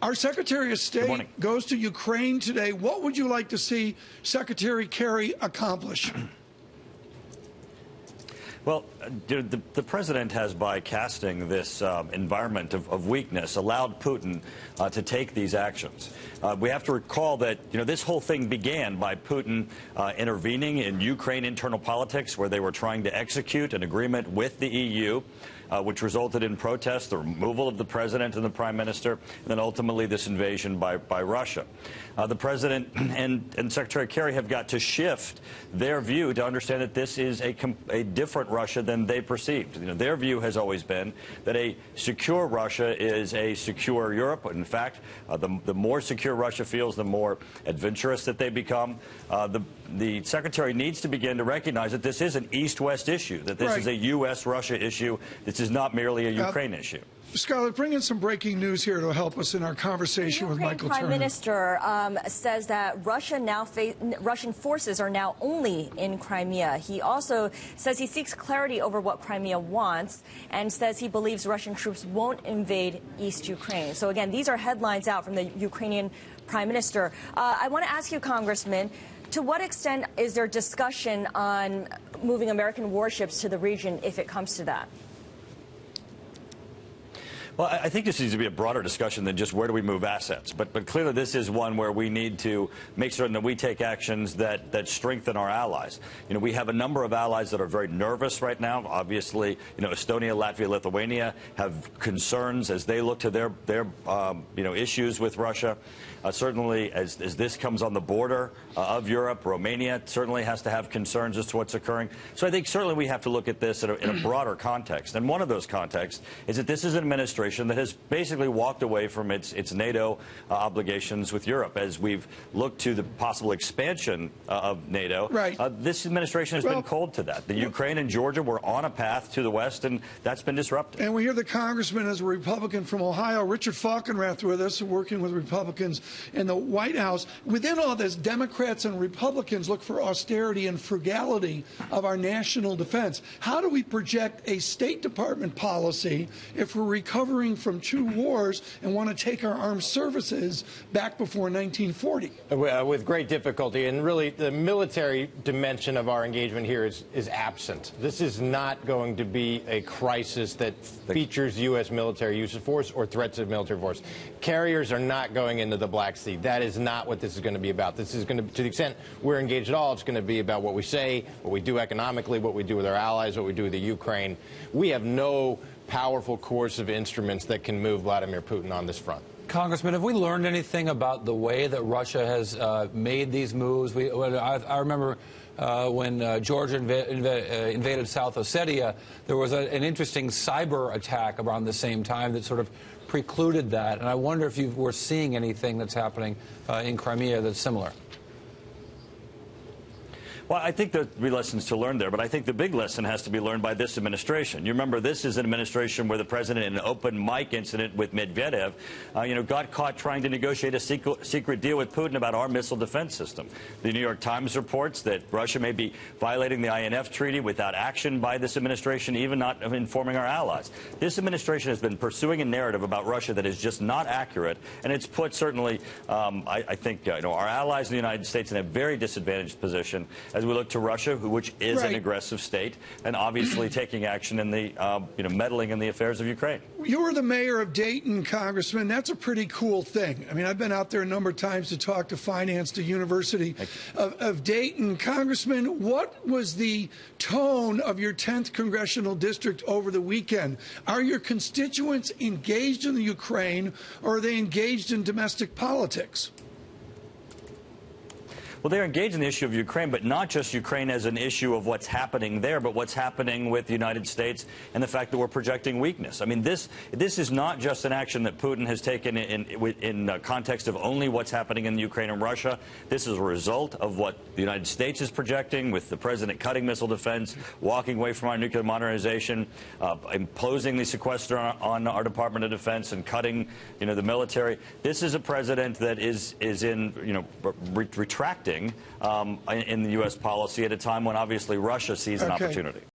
Our Secretary of State goes to Ukraine today. What would you like to see Secretary Kerry accomplish? Well, the president has, by casting this environment of weakness, allowed Putin to take these actions. We have to recall that, this whole thing began by Putin intervening in Ukraine internal politics, where they were trying to execute an agreement with the EU, which resulted in protests, the removal of the president and the prime minister, and then ultimately this invasion by Russia. The president and Secretary Kerry have got to shift their view to understand that this is a different Russia than they perceived. Their view has always been that a secure Russia is a secure Europe. In fact, the more secure Russia feels, the more adventurous that they become. The Secretary needs to begin to recognize that this is an East-West issue, that this is a U.S.-Russia issue. This is not merely a Ukraine issue. Scarlett, bring in some breaking news here to help us in our conversation with Michael Turner. The Prime Minister says that Russian forces are now only in Crimea. He also says he seeks clarity over what Crimea wants and says he believes Russian troops won't invade East Ukraine. So again, these are headlines out from the Ukrainian Prime Minister. I want to ask you, Congressman, to what extent is there discussion on moving American warships to the region if it comes to that? Well, I think this needs to be a broader discussion than just where do we move assets. But clearly this is one where we need to make certain that we take actions that strengthen our allies. We have a number of allies that are very nervous right now. Obviously, Estonia, Latvia, Lithuania have concerns as they look to their issues with Russia. Certainly, as this comes on the border of Europe, Romania certainly has to have concerns as to what's occurring. So I think certainly we have to look at this in a broader context. And one of those contexts is that this is an administration that has basically walked away from its NATO obligations with Europe. As we've looked to the possible expansion of NATO, this administration has been cold to that. The Ukraine and Georgia were on a path to the West, and that's been disrupted. And we hear the congressman is a Republican from Ohio, Richard Falkenrath, with us, working with Republicans in the White House. Within all this, Democrats and Republicans look for austerity and frugality of our national defense. How do we project a State Department policy if we're recovering from 2 wars and want to take our armed services back before 1940? With great difficulty, and really the military dimension of our engagement here is absent. This is not going to be a crisis that features U.S. military use of force or threats of military force. Carriers are not going into the Black Sea. That is not what this is going to be about. This is going to the extent we're engaged at all, it's going to be about what we say, what we do economically, what we do with our allies, what we do with the Ukraine. We have no powerful coercive instruments that can move Vladimir Putin on this front. Congressman, have we learned anything about the way that Russia has made these moves? I remember when Georgia invaded South Ossetia, there was an interesting cyber attack around the same time that sort of precluded that. And I wonder if you were seeing anything that's happening in Crimea that's similar. Well, I think there'll be lessons to learn there, but I think the big lesson has to be learned by this administration. You remember, this is an administration where the president, in an open mic incident with Medvedev, got caught trying to negotiate a secret deal with Putin about our missile defense system. The New York Times reports that Russia may be violating the INF treaty without action by this administration, even not informing our allies. This administration has been pursuing a narrative about Russia that is just not accurate, and it's put certainly, I think, our allies in the United States in a very disadvantaged position as we look to Russia, which is an aggressive state, and obviously taking action in the, meddling in the affairs of Ukraine. You were the mayor of Dayton, Congressman. That's a pretty cool thing. I mean, I've been out there a number of times to talk to finance, to University of Dayton. Congressman, what was the tone of your 10th congressional district over the weekend? Are your constituents engaged in the Ukraine, or are they engaged in domestic politics? Well, they're engaged in the issue of Ukraine, but not just Ukraine as an issue of what's happening there, but what's happening with the United States and the fact that we're projecting weakness. I mean, this is not just an action that Putin has taken in context of only what's happening in Ukraine and Russia. This is a result of what the United States is projecting, with the president cutting missile defense, walking away from our nuclear modernization, imposing the sequester on our Department of Defense, and cutting, the military. This is a president that is in, retracting in the U.S. policy at a time when obviously Russia sees an opportunity.